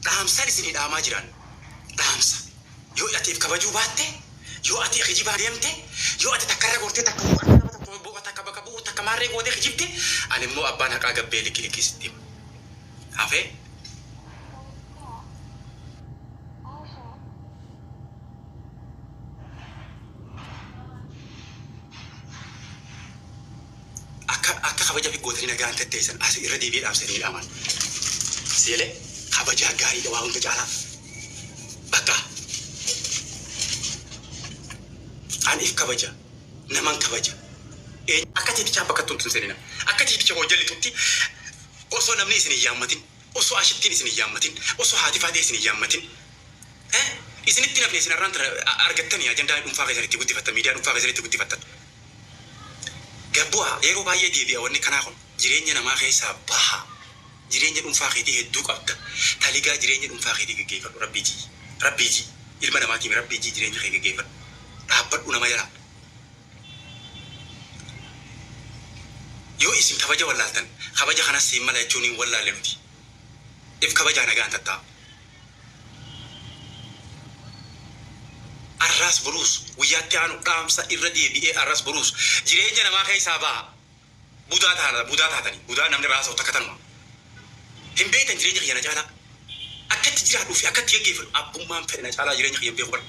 dhaamsa isin dhaamaa jiran dhaamsa yoo atiif kabajuu baatte yoo ati kijibaa deemte yoo ati takkarra gortee takka bakka bu'u takka maarree gootee kijibte ani immoo abbaan haqaa gabbee likkisitti hafe akka kabaja fi gootanii nagaan tetteessan as irra deebi'ee dhaamsanii dhaaman seelee kabajaa gaarii waa hunda caalaa bakka aniif kabaja naman kabaja akka tiiticha bakka tuntun seenina akka tiiticha hojjalli tutti osoo namni isin yaammatin osoo ashittiin isin yaammatin osoo haati faatee isin yaammatin isinitti nafne isin arraan argattanii ajandaa dhuunfaa keessanitti guddifattan miidiyaa dhuunfaa keessanitti guddifattan gabbu'aa yeroo baay'ee deebi'a wanni kanaa kun jireenya namaa keessaa baha jireenya dhuunfaa keetii hedduu qabda taligaa jireenya dhuunfaa keetii gaggeeffadhu rabbiiji ilma namaatiin rabbiiji jireenya kee gaggeeffadhu dhaabbadhu nama jala yoo isin kabaja wallaaltan kabaja kanas siin mala jechuun hin wallaalle nuti if kabajaa nagaan tattaa arras buruus guyyaatti aanu dhaamsa irra deebi'ee arras buruus jireenya namaa keessaa baha budaa taatanii budaa namni raasa takka tanuma hin beektan jireenya kiyya na caalaa akkatti jiraadhuu fi akkatti gaggeeffadhu abbummaan fedhe na caalaa jireenya kiyya hin beeku bara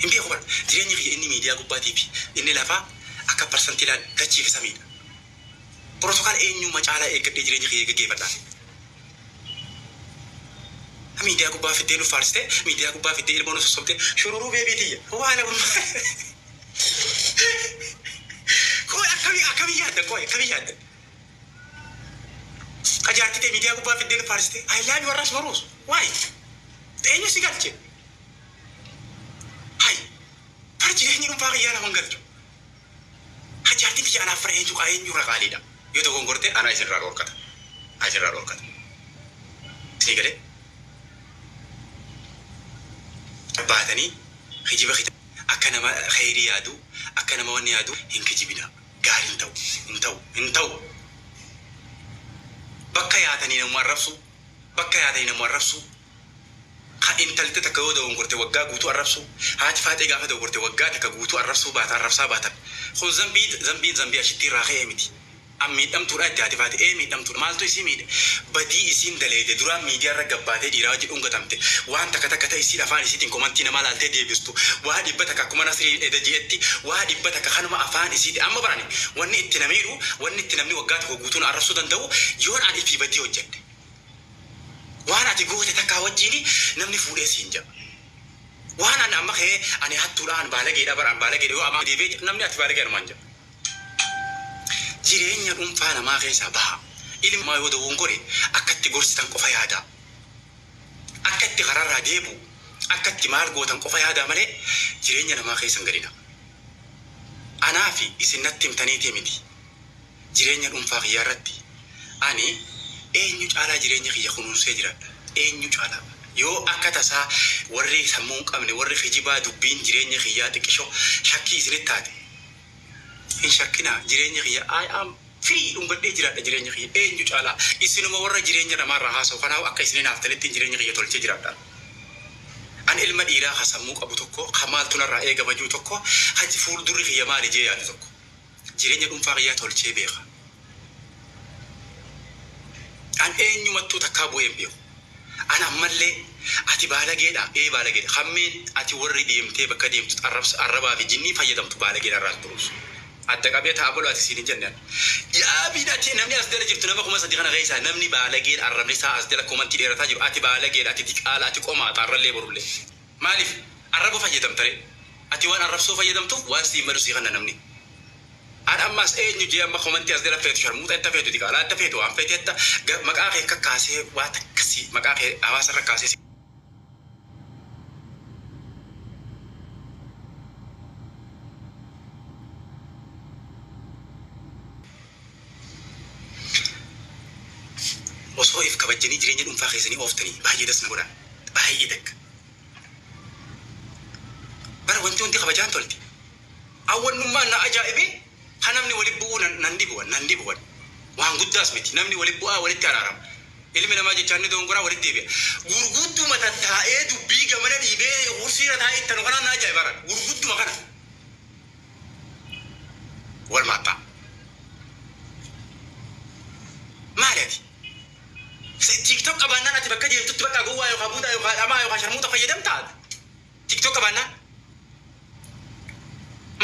hin beeku bara jireenya kiyya inni miidiyaa gubbaatii fi inni lafaa akka parsantiidhaan gachiifisa miidha protokol eenyummaa caalaa eeggadhee jireenya kiyya gaggeeffadhaa miidiyaa gubbaa fiddee nu faarsite miidiyaa gubbaa fiddee ilmoon nu sossobte shururuu beebiitiyya waan akkamii yaadda qajaartite miidiyaa gubbaa fiddee nu faarsite aylaabi warras baruus waay eenyu si galche hay par jireenyi dhuunfaa kiyyaa naman galchu hajaartiin kiyya anaaf fara eenyu raqaaliidha yoo tokkoon gorte anaa isinirraa dhorkata isinii galee baatanii hijiba akka nama khayrii yaadu akka nama wanni yaadu hin kijibina gaariin hin ta'u bakka yaatanii namu arrabsu ka intalti takka yoo dawon gorte waggaa guutuu arrabsu haati faatee gaafa daw gorte waggaa takka guutuu arrabsaa baatan kun zambii ashitti irraa ka'ee miti miidhamtuudha itti haati faate miidhamtuudha maaltu isii miidhe badii isiin daleede duraan miidiyaa irra gabbaatee dhiiraa wajji dhungatamte waan takka ta'isii afaan isiitiin komantii namaa laaltee deebistu waa dhibba takka akkuma nasirii edaji'etti waa dhibba takka kanuma afaan isiiti amma barani wanni itti namiidhu wanni itti namni waggaa tokko guutuun arrabsuu danda'u yoon ani fi badii hojjette waan ati goote takkaa wajjiini namni fuudhee siin jaba waan ani amma ka'ee ani hattuudhaan baalageedha baraan baalageedha yoo amma deebi'ee namni ati baalageedha maan jaba jireenya dhuunfaa namaa keessaa baha ilmaa yoo dawuun gore akkatti gorsitan qofa yaada akkatti kararraa deebu akkatti maal gootan qofa yaada malee jireenya namaa keessan gadina anaa fi isin natti himtaniitii miti jireenya dhuunfaa kiyyaa irratti ani eenyu caalaa jireenya kiyya kunuunsee jiradha eenyu caalaa yoo akka tasaa warri sammuu hin qabne warri kijibaa dubbiin jireenya kiyyaa xiqqishoo shakkii isinitti taate hin shakkina jireenya kiyya I am free dhungadhee jiraadha jireenya kiyya eenyu caalaa isinuma warra jireenya namaarraa haasa'u kanaaf akka isiniin haaftanitti jireenya kiyya tolchee jiraadha ani ilma dhiiraa ka sammuu qabu tokko ka maaltu narraa eegama jiru tokko haji fuuldurri kiyya maali jee yaadu tokko jireenya dhuunfaa kiyyaa tolchee beeka an eenyumattuu takkaa bu'een beeku an ammallee ati baalageedha baalageedha hammeen ati warri deemtee bakka deemtu arrabaa fi jinnii fayyadamtu baalageedha irraa turuus adda qabee taabolo ati siin jennaan yaa bidati namni as dala jirtu nama kuma sadii kana keessa namni baalageedha arrabni isaa as dala komantii dheerataa jiru ati baalageedha ati diqaala ati qomaa xaarrallee borullee maaliif arraba fayyadamtare ati waan arrabsoo fayyadamtuuf waan siin madusii kana namni an ammas eenyu jee amma komantii as dala feetu sharmuuxa itta feetu diqaala itta feetu waan feeteetta maqaa kee kakkaasee waa takkasii maqaa kee hawaasa irra kaasee osoo if kabajanii jireenya dhuunfaa keessanii ooftanii baay'ee dasna godhan baay'ee dakka bara wanti kabajaan tolti awwannummaan na ajaa'ibe ha namni wali bu'uu nan dibuwan waan guddaas miti namni wali bu'aa walitti araarama ilmi namaa jechaan ni dongoraa walitti deebi'a. Gurgudduma tattaa'ee dubbii gamana dhiibee kursiirra taa'ee itti nu kanaan ajaa'ibaran gurgudduma kana wal maaxxaa. Maaliif? TikTok qabaannaan ati bakka deemtutti bakka gowwaa yookaan buudaa yookaan dhamaa yookaan sharmuuta fayyadamtaa? TikTok qabaannaan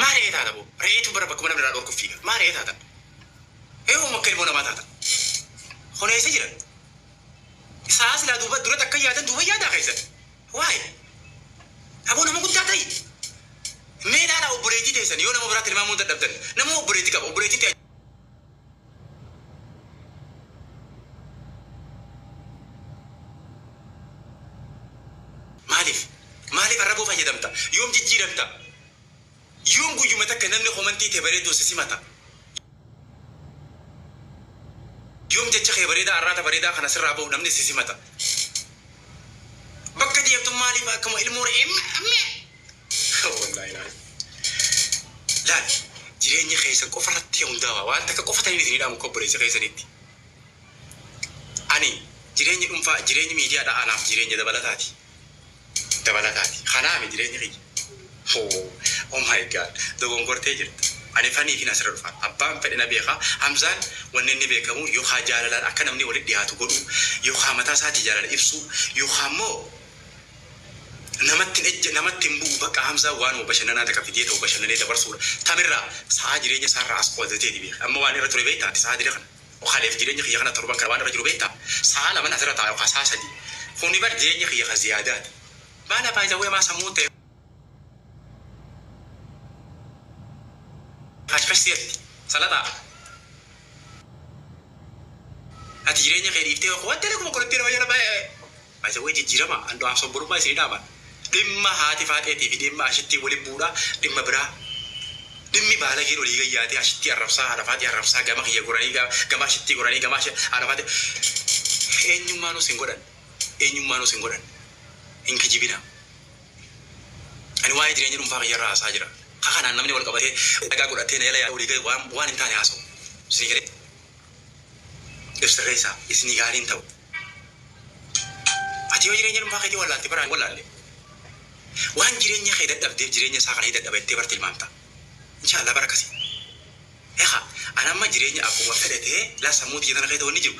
maal taata boo? Reetu bara bakka mana biraa dhorkuuf fiiga. Maal taata? Eeyyuu akka ilmoo namaa taata. Honeessa jiran. Saas laa duuba dura akka yaadan duuba yaadaa keessatti. Waa'ee aboo nama guddaa ta'i. Meedhaadhaa obboleettii teessan yoo nama biraatti ilmaa muuda dhabdan nama obboleettii qaba obboleettii ta'e. Maaliif arraboo fayyadamta? Yoom jijjiiramta? Yoom guyyuma takka namni homantii ta'e bareedduu si simata? Yoom jecha kee bareedaa arraata bareedaa kana sirraa bahu namni si simata? Bakka deemtu maaliif akkuma ilmoo re'ee laal jireenya keessa qofarratti hundaa'a waan takka qofa ta'anii isin hidhamu obboleessa keessanitti. Ani jireenya dhuunfaa jireenya miidiyaadhaa anaaf jireenya dabalataati. Kanaaf jireenya kiyya. Oh my God, dogongortee jirta. Ani fanii fi nasirra dhufan. Abbaan fedhina beekaa. Hamzaan wanni inni beekamu yookaan jaalalaan akka namni walitti dhiyaatu godhu yookaan mataa isaatii jaalala ibsu yookaan immoo namatti hin bu'u bakka Hamzaa waan bashannanaa takka fidee ta'u bashannanee dabarsuudha. Tamirraa sa'a jireenya isaarraa as qo'ateeti beeka. Amma waan irra ture beektaati sa'a diree kana. Okhaleef jireenya kiyya kana torban kana waan irra jiru beektaa. Sa'a lama asirra taa'u yookaan sa'a sadii. Kuni bar jireenya kiyya kan ziyaadaati. Baala baay'ee maa sammuu ta'e. Kashfasiyetti salataa. Ati jireenya kee dhiiftee wanti akkuma qorattee nama jala baay'ee. Baay'ee jijjiirama andoo haasoo borummaa isin dhaaban. Dhimma haati faaxeetii fi dhimma ashittii waliin bu'uudha dhimma biraa. Dhimmi baala gee olii gayyaatee ashittii arrabsaa haadha faatii arrabsaa gama kiyya goranii gama ashittii goranii gama haadha faatii. Eenyummaan os hin godhan. Hin kijibina. Ani waa'ee jireenya dhuunfaa kiyyarraa haasaa jira. Kanaan namni wal qabatee dhagaa godhatee na yala yaa olii gahe waan hin taane haasa'u. Isinii galee ibsirreessaa isinii gaariin ta'u. Ati yoo jireenya dhuunfaa keetii wallaaltee baraan wallaalle. Waan jireenya kee dadhabdeef jireenya isaa kana dadhabettee barti ilmaamta. Inshaallah barakasi. Ani amma jireenya akkuma fedhatee laa sammuutii jala keessa wanni jiru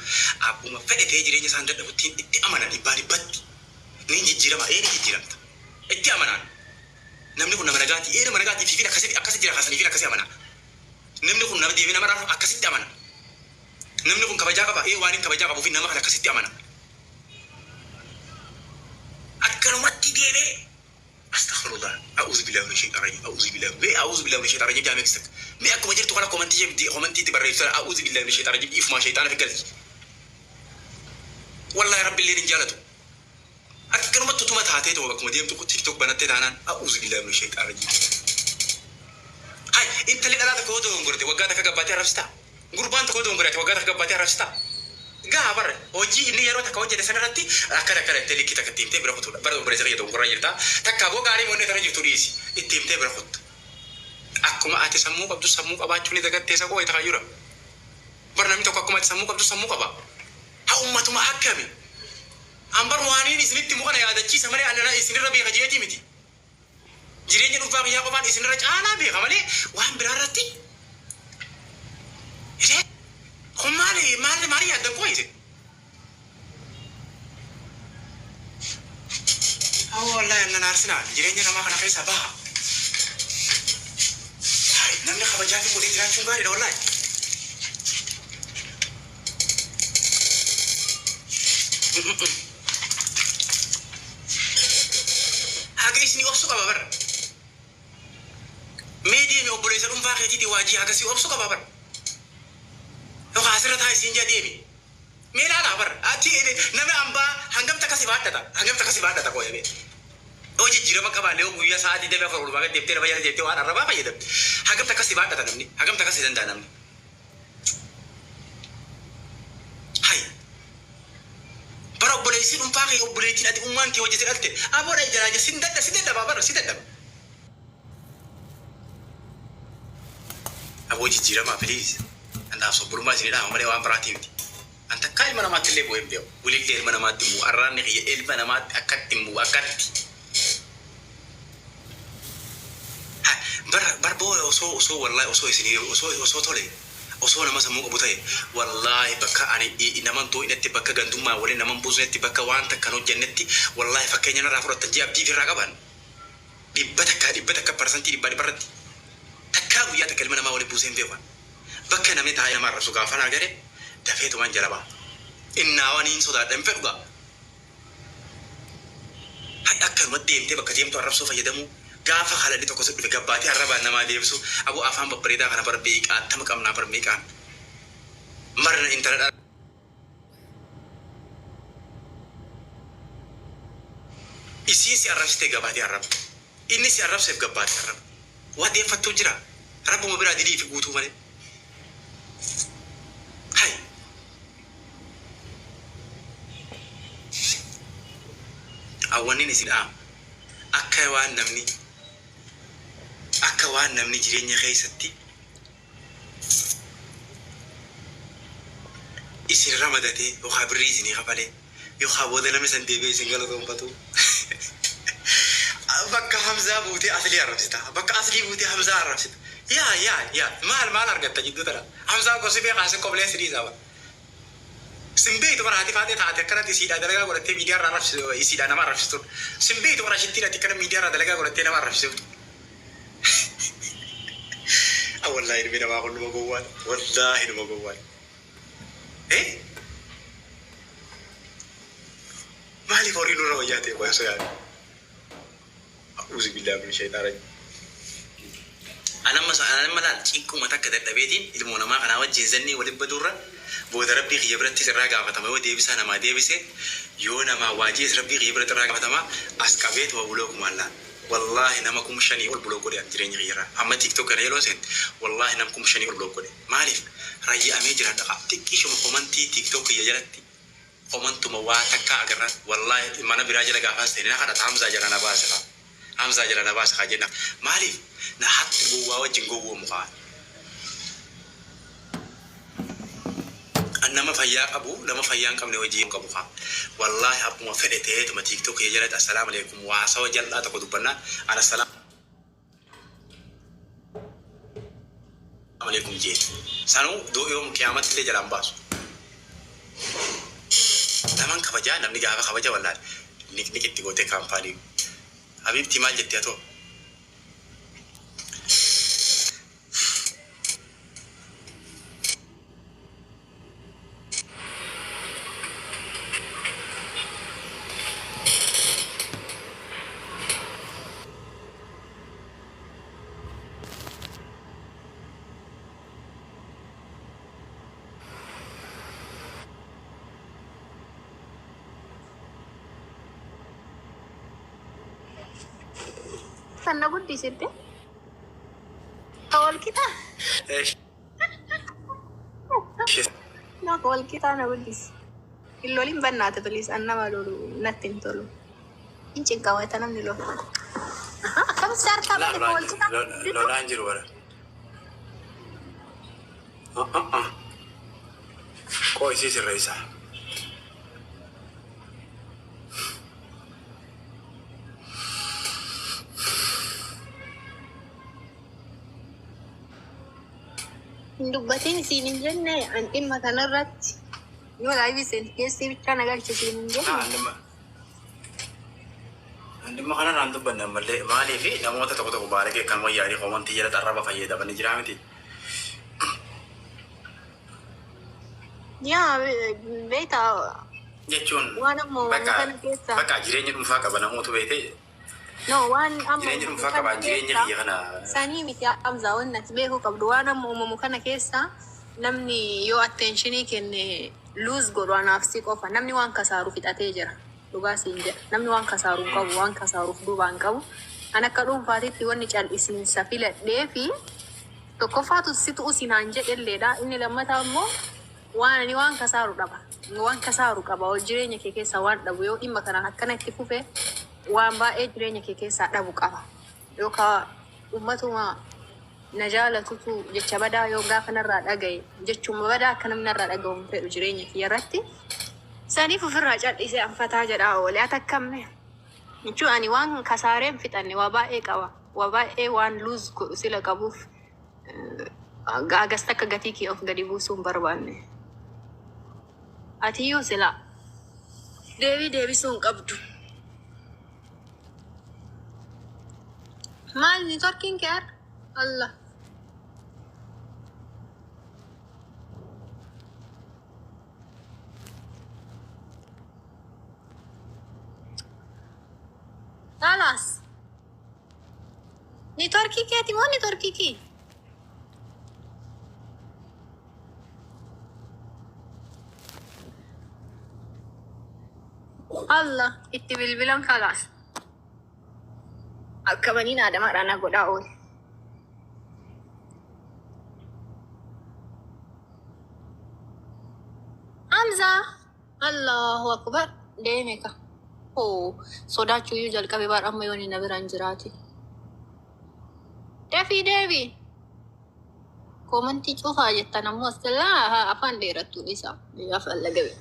akkuma fedhatee jireenya isaan dadhabuttiin itti amanan dhibbatti. Ni jijjiiramta. Itti amanaan. Namni kun nama nagaati. Nama nagaati fi akkasi jira kaasanii fi akkasi amana. Namni kun nama deebii nama raafu akkasitti amana. Namni kun kabajaa qaba. Waan hin kabajaa qabu fi nama kana akkasitti amana. Akkanumatti deebee. Astaghfirullah. A'udhu billahi minash shaitanir rajim. A'udhu billahi minash shaitanir rajim. Jaameksak. Me akkuma jirtu kana komantii barreessuu. A'udhu billahi minash shaitanir rajim. Ifuma shaitana fi galti. Wallahi rabbi illee hin jaalatu. Akkanumatti utuma taatee ta'u akkuma deemtu TikTok banattee taanaan a'udhu billahi minash shaitanir rajim. Hai, intalli dhalaa tokko dogongorte waggaa takka gabbaatee arrabsita. Gurbaan tokko dogongorte waggaa takka gabbaatee arrabsita. Gaa barre hojii inni yeroo takka hojjete sanarratti akkana itti likkita itti himtee bira kutuudha. Bara obboleessa kiyya dogongorraa jirta. Takka aboo gaarii moonnee tana jirtu dhiisi. Itti himtee bira kuttu. Akkuma ati sammuu qabdu sammuu qabaachuun ni dagatteessa koo itti kayyura. Bara namni tokko akkuma ati sammuu qabdu sammuu qaba. Haa ummatuma akkami. Ambar waaniin isinitti mukana yaadachiisa malee annana isinirra beeka jeetii miti. Jireenya dhuunfaa kiyyaa qofaan isinirra caalaa beeka malee waan biraa irratti. Kun maali yaaddan koo isin? Wallahi annan aarsinaa jireenya namaa kana keessaa baha. Namni kabajaa fi godhee jiraachuun gaariidha wallahi. Haga isinii obsu qaba bara. Meediyeemi obboleessa dhuunfaa keetiitii waajii hagasii obsu qaba bara. Yookaan asirra taa'e isin jaa deemi. Mee laalaa bara. Ati nama ambaa hangam takka si baadhata koo yabe. Hojii jijjiirama qabaallee guyyaa sa'aatii deemee afur ulfaa deemtee lafa jala deemtee waan arrabaa fayyadamte. Hangam takka si baadhata namni. Hangam takka si danda'a namni. Hai. Bara obboleessi dhuunfaa kee obboleettiin ati ummaan kee hojjetee dhalte. Aboodha ijalaaje si dadhabaa bara si dadhaba. Aboo jijjiiramaa please. Andaaf sobburummaa isinidhaa malee waan biraatii miti. أنت كاي ما نمات اللي بوهم بيو ولي اللي ما نمات مو أراني هي إلما نمات أكدت مو أكدت بر أصو والله أصو يسني أصو تولي أصو نما سمو أبو تاي والله بكا أني نمان تو إنتي بكا غندوما ولا نمان بوز إنتي بكا وان تكانو جنتي والله فكينا نرافر تجيب دي في الرقبان دبتك برسنتي دبادي برد تكاو يا تكلم نما ولا بوزين بيوان بكا نمي تاي مرة سوكا فانا غيري دفيت وان جلبا إننا وانين سودا دمفعوا هاي أكثر مديم تبقى ديم تعرف سوف يدمو gaafa khala dito ko sa bigabati araba na malibso abu afam baprida kana barbik at tamakam na barmikan marna internet isi si arab ste gabati arab inni si arab se gabati arab wadi fatu jira rabu mabira didi fi gutu male hay awani ni sidam akka waan namni jireenya keessatti isin ramadate yookaan birrii isinii kafalee yookaan booda namni san deebi'ee isin galatoonfatu bakka Hamzaa buutee aslii arrabsita bakka aslii buutee Hamzaa arrabsita yaa maal argatta jidduu tana Hamzaa gosi beekaa sin qoblee sidii saaba simbeetu bara hati faatee taate akkanatti isiidhaa dalagaa godhattee miidiyaa irraa arrabsitu isiidhaa nama arrabsitu simbeetu bara shittiidhaatti akkana miidiyaa irraa dalagaa godhattee nama arrabsitu والله إني ما أقول له مقوال والله إني مقوال إيه ما لي فوري نور وياتي يا سيدي أعوذ بالله من الشيطان الرجيم أنا ما تيكو متى كذا تبيتين المونا ما أنا وجه زني ولا بدورة بود ربي خيبرتي سراغا فتما ودي بس أنا ما دي بس يونا ما واجه ربي خيبرتي راغا فتما أسكابيت وبلوكم الله والله نمكم شني والبلوغ قولي أنترين غيره أما تيك توك ريلو سنت والله نمكم شني والبلوغ قولي ما أعرف رأي أميجر هذا تكيشوا مكمنتي تيك توك يجلتي كمنتم واتكا أجرنا والله ما نبراج لك أفاس هنا خدت حمزة جرنا باسخا حمزة جرنا باسخا جنا ما أعرف نحط جوا وجنجوا مقال أنا ما فيا أبو لما فيا كم نوجي كبوها والله أبو ما فرقته تما تيك توك يجلت السلام عليكم وعسى جل لا تقولوا بنا على السلام عليكم جيت سانو دو يوم كيامات اللي جلام باس تمام كفجا نمني جابا كفجا والله نيك تيجوتي كامباني حبيبتي مال جتياتو Sana pun di situ. Awal kita. Nak awal kita na pun dis. Ilolin ban nate tulis anna malu natin tolu. Incin kawai tanam ni lo. Kamu start kamu awal kita. Lo lanjut wala. Kau isi Raisa. Dubbatiin isiin jenne dhimma kanarratti yoo laayivii keessi bicha nagalchisiin jenne. Dhimma kanarraan dubbanne ammallee maalii fi namoota tokko tokko baala kee kan wayyaanii komantii jala xarraba fayyadaman jira miti. Yaa beekta. Jechuun waan ammoo kana keessa. Bakka jireenya dhuunfaa qaba namoota beekte. No waan ammoo jireenya dhuunfaa qaba jireenya biyya kana. Sanii miti Hamzaa wannati beeku qabdu waan ammoo uumamu kana keessa namni yoo attentionii kenne lose godhu anaaf si qofa namni waan kasaaru fixatee jira. Dhugaa siin jedha namni waan kasaaru qabu waan kasaaruuf duubaan qabu an akka dhuunfaatitti wanni cal'isiinsa filadhee fi tokkoffaatu situ usinaan jedhelleedha inni lammataa immoo waan kasaaru dhaba waan kasaaru qaba jireenya kee keessa waan dhabu yoo dhimma kanaan akkana itti fufe waan baay'ee jireenya kee keessaa dhabu qaba yookaan ummatuma najaalatutu jecha badaa yoo gaafa narraa dhagaye jechuma badaa akka namni narraa dhagahu fedhu jireenya kiyya irratti saniif ofirraa cal'isee anfataa jedhaa oolee atakkamme jechuun ani waan kasaareen fixanne waa baay'ee qaba waa baay'ee waan luuz godhu sila qabuuf agasta akka gatii kee of gadi buusuun barbaanne atiyyuu sila deebisuun qabdu maal ni torkiin kee Allah خلاص نتركي كاتي مو نتركي كي الله اتي بالبلان خلاص كمانين هذا ما رانا قد أقول حمزة الله أكبر ديمك sodaachuu iyyuu jalqabe baadha amma yoon na biraan jiraate. Deebii koomantii cufaa jettan ammoo asxilaa afaan dheerattuun isaa afaan lagabe.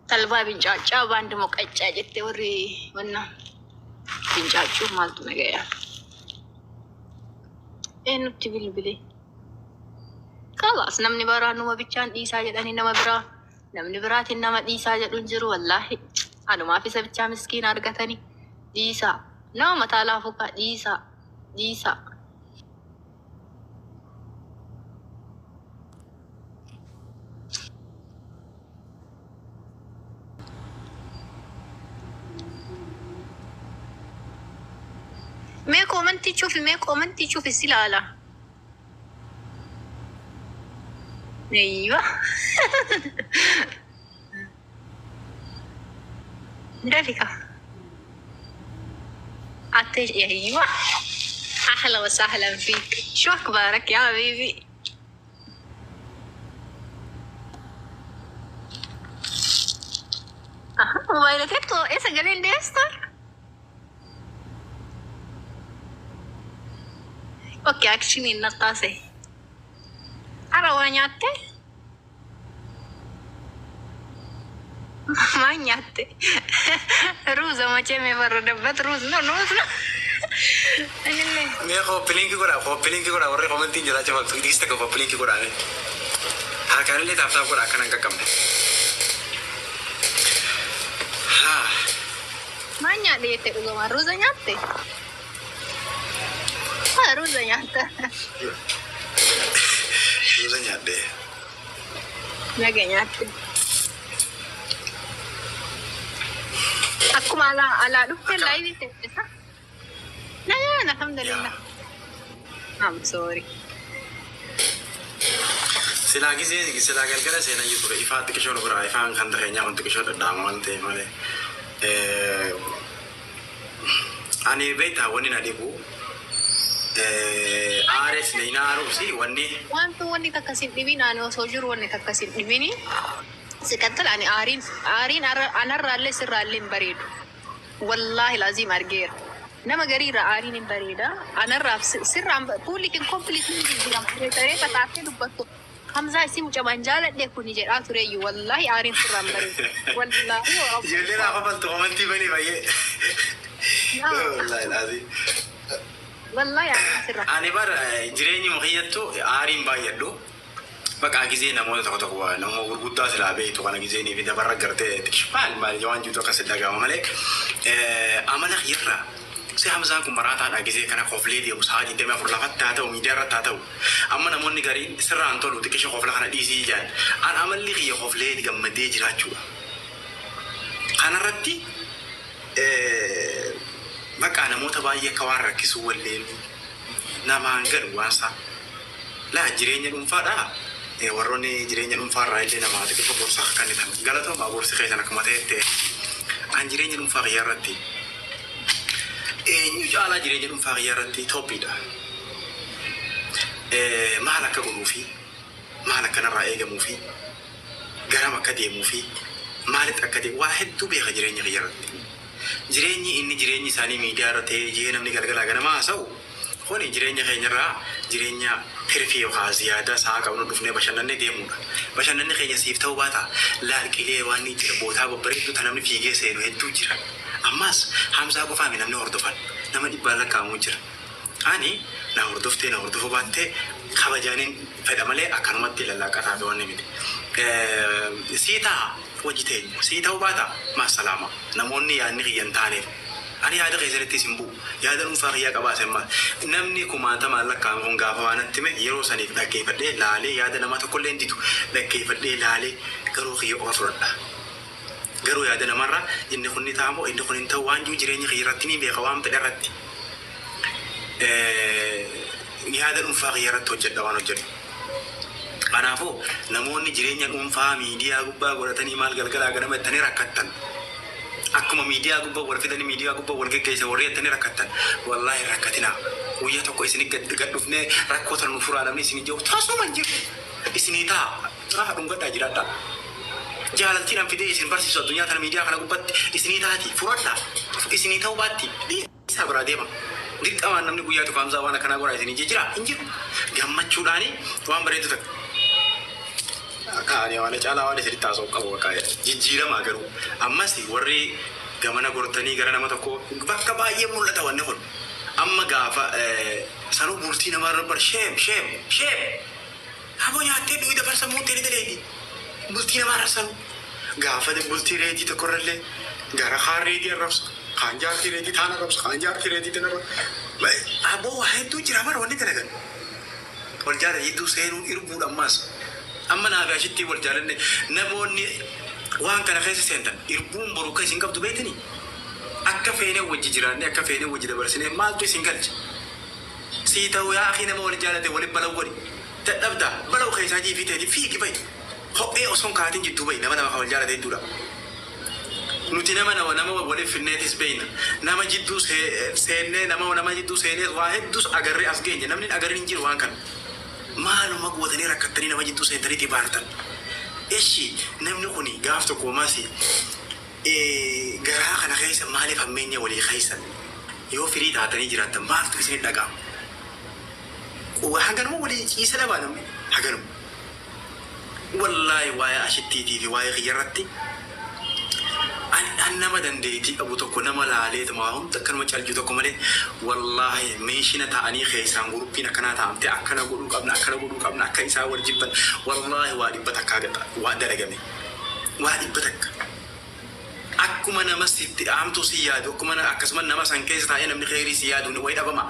Talbaa bincaachaa baandi moqaccaa jettee warri wanna bincaachuu maaltu nagayaa. Eenyutti bilbilee. Kalaas namni baraan numa bichaan dhiisaa jedhanii nama biraa namni biraatiin nama dhiisaa jedhuun jiru wallaahi. Anumaa fi sabichaa miskiina argatanii dhiisaa nama mataa laafukaa dhiisaa. Mee koomantii cufi si laala. Eeyyiba. دافكة أيوة أهلا وسهلا فيك شو أخبارك يا حبيبي موبايلك إيش قالين ديستر أوكي أكشني النطاسة أروانياتي ما نياتي روزا ما تشمي بردبت روز نو مي خوبلينكي كورا وري كومنتي جلا چما ديستا خوبلينكي كورا ها كان لي تافتا كورا كان كم ها ما نياتي تقول روزا نياتي روزا نياتي نياتي Aku ala dukte live testa. Nah, alhamdulillah. I'm sorry. Sila galgala sena yutu ifa tikisho no bra ifa kan da nya on tikisho da damante male ani beta woni na debu ares ne ina rusi woni takkasin dibi nano sojuru woni takkasin dibini سكتل يعني آرين أنا رالي سر رالي بريد والله لازم أرجع نما قريرة آرين بريدة أنا راب سر عم بقولي كن كومبليت من الجرام ترى بتعرفي دبته حمزة اسمه جمان جالت ده كوني جرا ترى والله آرين سر عم بريد والله يلي لا قبل تقومنتي بني بيه والله العظيم والله يا سر أنا بار جريني مخيطو آرين بايدو بقى جزينا مو تقطعوا نمو غربودا سلابي تو كان جزيني في دبر قرته تشفال مال جوان جوتو كسدا جاو مالك امانه خيرا سي حمزه كمرات انا جزي كان خوفلي دي وساجي دم فرلافت تاتو ميدير تاتو اما نموني غاري سران تولو تكشي خوفلا كان دي سي جان انا عمل لي خي خوفلي دي غمدي جراچو انا رتي بقى انا مو تبايه كوار كيسو ولين نمانغر واسا لا جريني نفادا warroonni jireenya dhuunfaarraa illee namaa xiqqoo boorsaa kan jedhamu galatoomaa boorsi keessan akkuma ta'etti an jireenya dhuunfaa kiyyaa irratti eenyu caalaa jireenya dhuunfaa kiyyaa irratti Itoophiidha. Maal akka godhuu fi maal akka narraa eegamuu fi garam akka deemuu fi maalitti akka deemu waa hedduu beeka jireenya kiyyaa irratti. Jireenyi isaanii miidiyaa irratti jee namni galgalaa ganamaa haasa'u Kuni jireenya keenyarraa jireenya hirfii yookaan ziyaada sa'a qabnu dhufnee bashannanne deemudha. Bashannanni keenya siif ta'uu baata laalqilee waan jira bootaa babbareedduu tan namni fiigee seenu hedduu jira. Ammas Hamzaa qofaa mi namni hordofan nama dhibbaan lakkaa'amu jira. Ani na hordofuu baattee kabajaaniin fedha malee akkanumatti lallaaqataa fi waan miti. Siitaa hojii teenya sii ta'uu baata maasalaama namoonni yaadni kiyyan taaneef. Ani yaada keessatti isin bu'u yaada dhuunfaa kiyyaa qabaase maal namni kumaatama lakkaa'amuun gaafa waan attime yeroo saniif dhaggeeffadhee laalee yaada nama tokkollee hin didu dhaggeeffadhee laalee garuu kiyya qofa fudhadha. Garuu yaada namarraa inni kun ni ta'amoo inni kun hin ta'u waan jiru jireenya kiyya irratti ni beeka waan fedhe irratti. Yaada dhuunfaa kiyya irratti hojjedha waan hojjedhu. Kanaafuu namoonni jireenya dhuunfaa miidiyaa gubbaa godhatanii maal galgalaa ganama ittanii rakkattan. Akkuma miidiyaa gubbaa wal fidanii miidiyaa gubbaa wal geggeessan warri ittanii rakkattan. Wallaahi rakkatina. Guyyaa tokko isin gad dhufnee rakkootan nu furaadhamni isin jiru taasuma jiru. Isinii ta'a. Rafa dhungadhaa jiraadha. Jaalaltiin fidee isin barsiisu addunyaa kana miidiyaa kana gubbatti isinii taati furadha. Isinii ta'uu baatti. Isa biraa deema. Dirqamaan namni guyyaa tokko Hamzaa waan akkanaa godhaa isinii jira hin jiru. Gammachuudhaani waan bareedu takka. Kaani waan caalaa waan isinitti taasoo qabu bakka jijjiirama garuu ammas warri gamana gortanii gara nama tokko bakka baay'ee mul'ata wanni kun amma gaafa sanuu bultii namaa rabbar sheem haboo nyaattee du'i dabarsa muuttee ni daleeti bultii namaa rasan gaafa bultii reetii tokkorrallee gara kaan reetii arrabsa kaan jaartii reetii taan arrabsa kaan jaartii reetii tan arrabsa haboo waa hedduu jira mara wanni dalagan wal jaala hedduu seenuun irbuudha ammas. Amma naa fi ashitti wal jaalanne namoonni waan kana keessa seentan irbuun boruu kan isin qabdu beekani akka feenee wajji jiraanne akka feenee wajji dabarsine maaltu isin galche sii ta'uu yaa akhi nama wal jaalate waliin balaw godhi dadhabdaa balaw keessaa jiifiteeti fiigi bayi hophee osoo kaatiin jidduu bayi nama wal jaalate hedduudha. Nuti nama waliin finneetis beeyna nama jidduu seennee nama jidduu seenee waa hedduus agarree as geenye namni agarree hin jiru waan kana. Maaluma gootanii rakkattanii nama jidduu seentanii xibaartan. Eshi namni kuni gaaf tokko maasi garaa kana keessa maaliif hammeenya walii keessa yoo firii taatanii jiraattan maaltu isin dhaga'ama. Haganuma walii ciisa dhabaa namni haganuma. Wallaahi waa'ee ashittiitii fi waa'ee kiyyarratti an nama dandeetii qabu tokko nama laalee tuma hunda akkanuma calju tokko malee wallaahi meeshina ta'anii keessaan guruppiin akkanaa ta'amte akkana godhuu qabna akka isaa wal jibban wallaahi waa dhibba takkaa gata waa dalagame waa dhibba takka akkuma nama sitti dhaamtu si yaadu akkasuma nama san keessa taa'ee namni kheyrii si yaadu way dhabama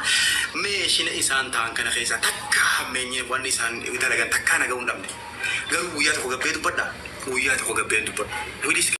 meeshina isaan ta'an kana keessa takka hammeenye waan isaan dalagan takkaa naga'uu hin dhabne garuu guyyaa tokko gabbee dubbadha.